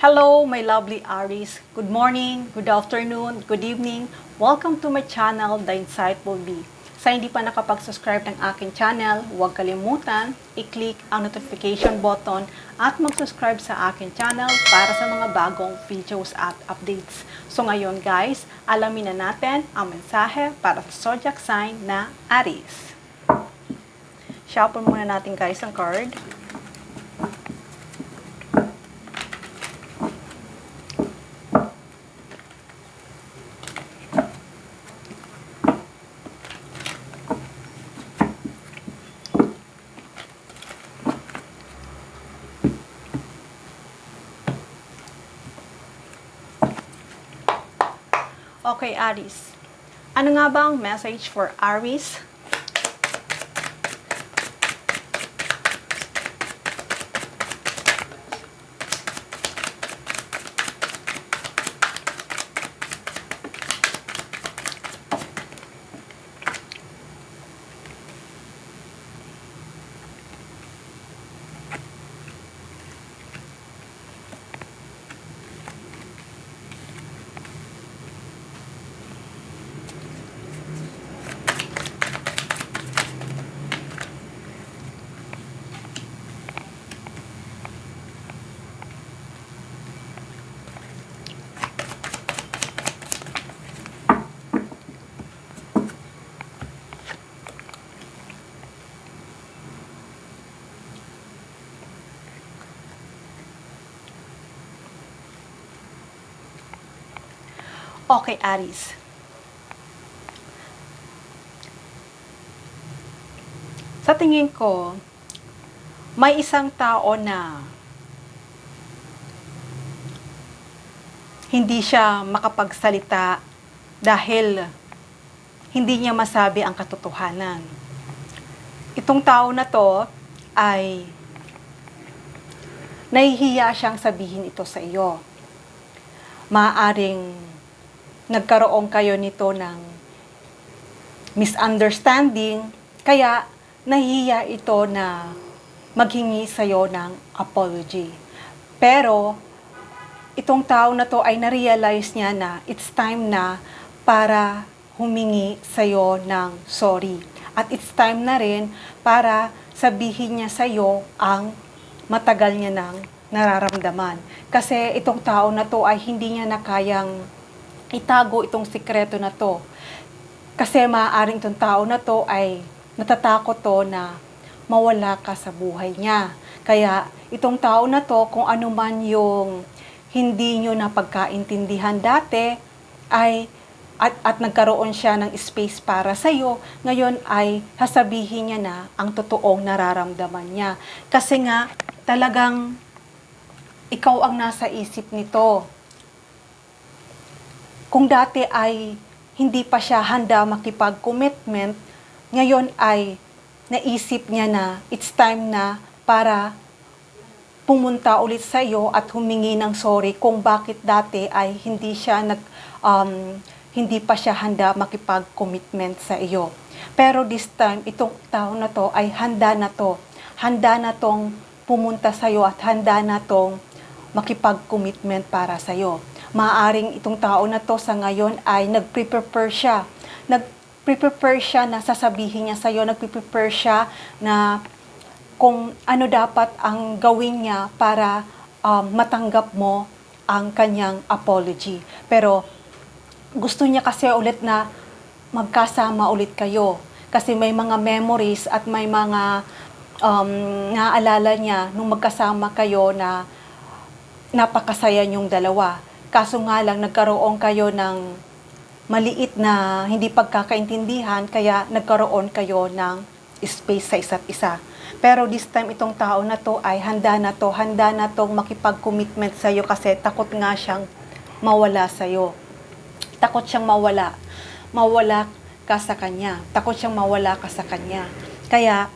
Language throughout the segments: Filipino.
Hello, my lovely Aries. Good morning, good afternoon, good evening. Welcome to my channel, The Insightful Bee. Sa hindi pa nakapag-subscribe ng aking channel, huwag kalimutan, i-click ang notification button at mag-subscribe sa aking channel para sa mga bagong videos at updates. So ngayon guys, alamin na natin ang mensahe para sa zodiac sign na Aries. Shuffle muna natin guys ang card. Okay, Aries. Ano nga ba ang message for Aries? Okay, Aries. Sa tingin ko, may isang tao na hindi siya makapagsalita dahil hindi niya masabi ang katotohanan. Itong tao na to ay nahihiya siyang sabihin ito sa iyo. Maaaring nagkaroon kayo nito ng misunderstanding, kaya nahihiya ito na maghingi sa'yo ng apology. Pero, itong tao na to ay na-realize niya na it's time na para humingi sa'yo ng sorry. At it's time na rin para sabihin niya sa'yo ang matagal niya nang nararamdaman. Kasi itong tao na to ay hindi niya na kayang itago itong sikreto na to. Kasi maaaring itong tao na to ay natatakot to na mawala ka sa buhay niya. Kaya itong tao na to, kung ano man yung hindi nyo napagkaintindihan dati, ay at nagkaroon siya ng space para sa'yo, ngayon ay sasabihin niya na ang totoong nararamdaman niya. Kasi nga, talagang ikaw ang nasa isip nito. Kung dati ay hindi pa siya handa makipag-commitment, ngayon ay naisip niya na it's time na para pumunta ulit sa iyo at humingi ng sorry kung bakit dati ay hindi pa siya handa makipag-commitment sa iyo. Pero this time, itong tao na to ay handa na to. Handa na tong pumunta sa iyo at handa na tong makipag-commitment para sa iyo. Maaaring itong tao na to sa ngayon ay nagpe-prepare siya. Nagpe-prepare siya na sasabihin niya sa iyo, nagpe-prepare siya na kung ano dapat ang gawin niya para matanggap mo ang kanyang apology. Pero gusto niya kasi ulit na magkasama ulit kayo. Kasi may mga memories at may mga naaalala niya nung magkasama kayo na napakasaya niyong dalawa. Kaso nga lang, nagkaroon kayo ng maliit na hindi pagkakaintindihan, kaya nagkaroon kayo ng space sa isa't isa. Pero this time, itong tao na to ay handa na tong makipag-commitment sa'yo kasi takot nga siyang mawala sa'yo. Takot siyang mawala ka sa kanya. Takot siyang mawala ka sa kanya. Kaya,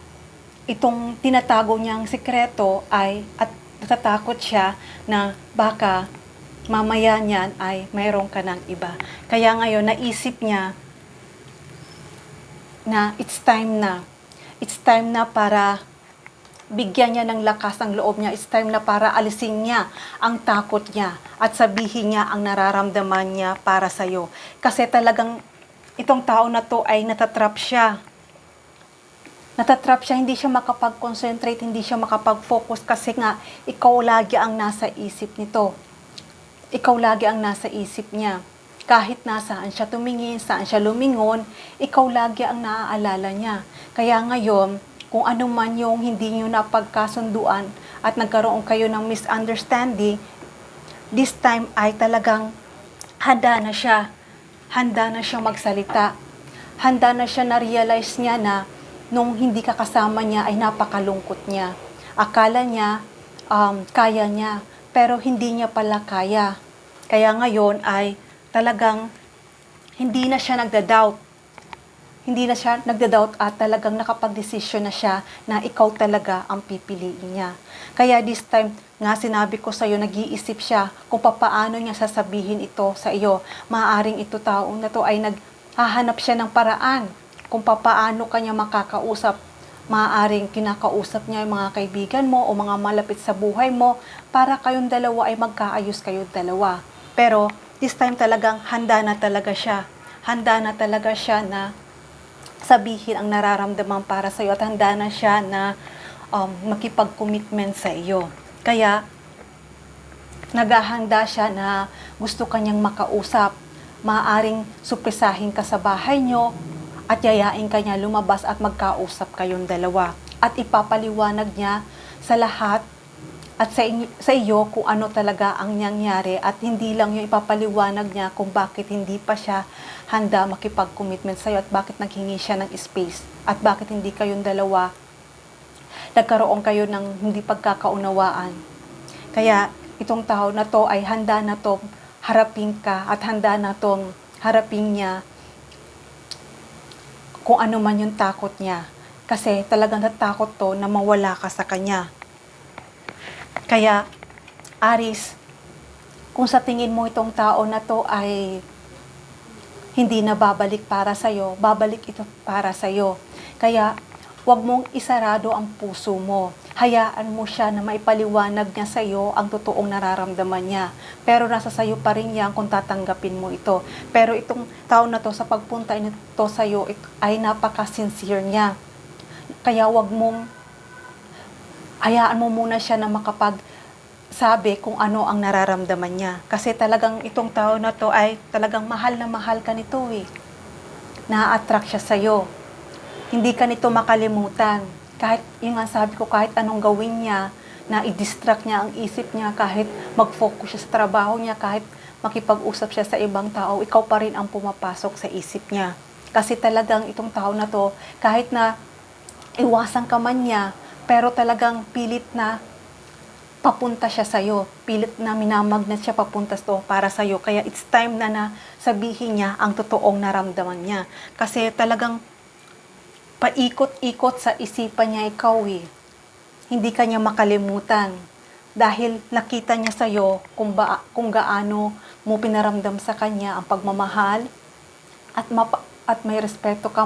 itong tinatago niyang sikreto ay, at natatakot siya na baka mamaya niyan ay mayroon ka ng iba. Kaya ngayon, naisip niya na it's time na para bigyan niya ng lakas ang loob niya. It's time na para alisin niya ang takot niya at sabihin niya ang nararamdaman niya para sa'yo. Kasi talagang itong tao na to ay natatrap siya. Natatrap siya, hindi siya makapag-concentrate, hindi siya makapag-focus kasi nga ikaw lagi ang nasa isip nito. Ikaw lagi ang nasa isip niya. Kahit nasaan siya tumingin, saan siya lumingon, ikaw lagi ang naaalala niya. Kaya ngayon, kung ano man yung hindi nyo napagkasunduan at nagkaroon kayo ng misunderstanding, this time ay talagang handa na siya. Handa na siya magsalita. Handa na siya na-realize niya na nung hindi ka kasama niya ay napakalungkot niya. Akala niya, kaya niya, pero hindi niya pala kaya. Kaya ngayon ay talagang hindi na siya nagda-doubt. Hindi na siya nagda-doubt at talagang nakapag-desisyon na siya na ikaw talaga ang pipiliin niya. Kaya this time, nga sinabi ko sa'yo, nag-iisip siya kung paano niya sasabihin ito sa iyo. Maaaring ito taong na to ay naghahanap siya ng paraan kung paano kanya makakausap. Maaaring kinakausap niya yung mga kaibigan mo o mga malapit sa buhay mo para kayong dalawa ay magkaayos kayong dalawa. Pero this time talagang handa na talaga siya. Handa na talaga siya na sabihin ang nararamdaman para sa iyo at handa na siya na makipag-commitment sa iyo. Kaya, naghahanda siya na gusto kanyang makausap. Maaaring supresahin ka sa bahay nyo at yayain kanya lumabas at magkausap kayong dalawa. At ipapaliwanag niya sa lahat at sa iyo kung ano talaga ang nangyari at hindi lang yung ipapaliwanag niya kung bakit hindi pa siya handa makipag-commitment sa iyo at bakit naghingi siya ng space at bakit hindi kayong dalawa nagkaroon kayo ng hindi pagkakaunawaan. Kaya itong tao na to ay handa na tong harapin ka at handa na tong harapin niya kung ano man yung takot niya. Kasi talagang natakot to na mawala ka sa kanya. Kaya, Aries, kung sa tingin mo itong tao na to ay hindi na babalik para sa'yo, babalik ito para sa'yo. Kaya, huwag mong isarado ang puso mo. Hayaan mo siya na maipaliwanag niya sa'yo ang totoong nararamdaman niya. Pero nasa sa'yo pa rin yan kung tatanggapin mo ito. Pero itong tao na to, sa pagpunta nito sa'yo, ay napaka-sincere niya. Kaya huwag mong hayaan mo muna siya na makapagsabi kung ano ang nararamdaman niya. Kasi talagang itong tao na to ay talagang mahal na mahal ka nito eh. Na-attract siya sa'yo. Hindi ka nito makalimutan. Kahit, yung nga sabi ko, kahit anong gawin niya, na i-distract niya ang isip niya, kahit mag-focus siya sa trabaho niya, kahit makipag-usap siya sa ibang tao, ikaw pa rin ang pumapasok sa isip niya. Kasi talagang itong tao na to, kahit na iwasan ka man niya, pero talagang pilit na papunta siya sa'yo. Pilit na minamagnet siya papunta para sa'yo. Kaya it's time na sabihin niya ang totoong naramdaman niya. Kasi talagang paikot-ikot sa isipan niya ikaw eh. Hindi ka niya makalimutan. Dahil nakita niya sa'yo kung gaano mo pinaramdam sa kanya ang pagmamahal at may respeto ka,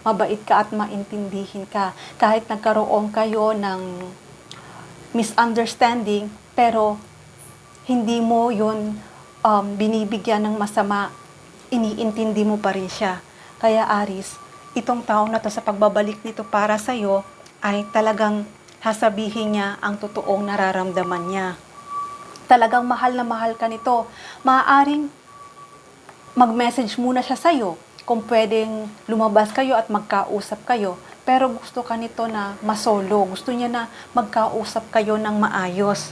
mabait ka at maintindihin ka. Kahit nagkaroon kayo ng misunderstanding, pero hindi mo yun binibigyan ng masama, iniintindi mo pa rin siya. Kaya Aries, itong tao na to sa pagbabalik nito para sa'yo, ay talagang sasabihin niya ang totoong nararamdaman niya. Talagang mahal na mahal ka nito. Maaaring mag-message muna siya sa'yo kung pwedeng lumabas kayo at magkausap kayo. Pero gusto ka nito na masolo. Gusto niya na magkausap kayo ng maayos.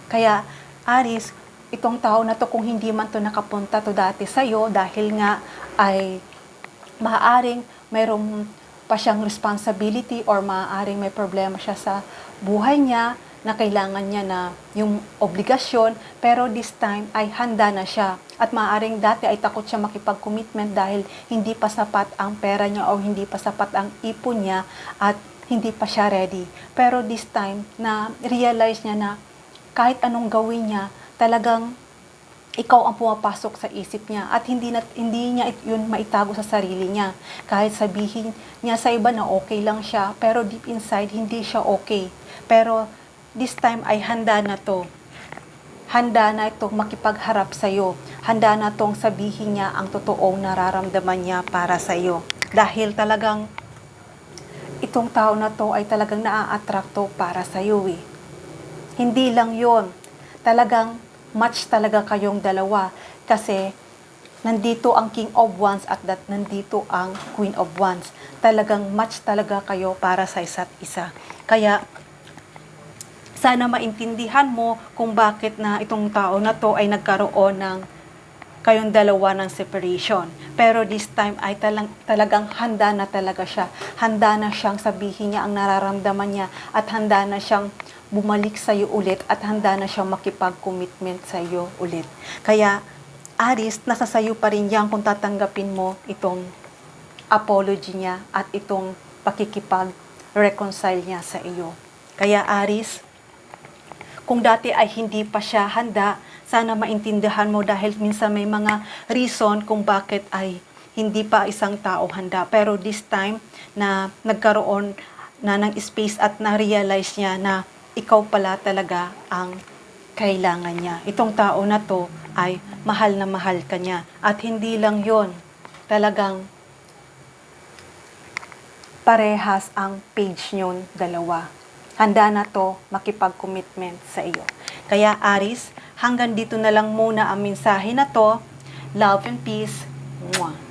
Kaya, Aries, itong tao na to, kung hindi man to nakapunta to dati sa'yo, dahil nga ay maaaring mayroong pa siyang responsibility or maaaring may problema siya sa buhay niya, na kailangan niya na yung obligasyon, pero this time ay handa na siya. At maaaring dati ay takot siya makipag-commitment dahil hindi pa sapat ang pera niya o hindi pa sapat ang ipon niya at hindi pa siya ready. Pero this time, na realize niya na kahit anong gawin niya, talagang ikaw ang pumapasok sa isip niya at hindi niya yun maitago sa sarili niya. Kahit sabihin niya sa iba na okay lang siya, pero deep inside hindi siya okay. Pero this time ay handa na to. Handa na itong makipagharap sa iyo. Handa na tong sabihin niya ang totoong nararamdaman niya para sa iyo. Dahil talagang itong tao na to ay talagang naa-attracto para sa iyo eh. Hindi lang yon, talagang match talaga kayong dalawa kasi nandito ang King of Wands at nandito ang Queen of Wands. Talagang match talaga kayo para sa isa't isa. Kaya sana maintindihan mo kung bakit na itong tao na to ay nagkaroon ng kayong dalawa ng separation. Pero this time ay talagang handa na talaga siya. Handa na siyang sabihin niya ang nararamdaman niya at handa na siyang bumalik sa iyo ulit at handa na siyang makipag-commitment sa iyo ulit. Kaya, Aries, nasa sayo pa rin yan kung tatanggapin mo itong apology niya at itong pakikipag-reconcile niya sa iyo. Kaya, Aries, kung dati ay hindi pa siya handa, sana maintindihan mo dahil minsan may mga reason kung bakit ay hindi pa isang tao handa. Pero this time na nagkaroon na ng space at na-realize niya na ikaw pala talaga ang kailangan niya. Itong tao na to ay mahal na mahal ka niya. At hindi lang yon, talagang parehas ang page nyon dalawa. Handa na to makipag-commitment sa iyo. Kaya Aries, hanggang dito na lang muna ang mensahe na to. Love and peace. Mwah.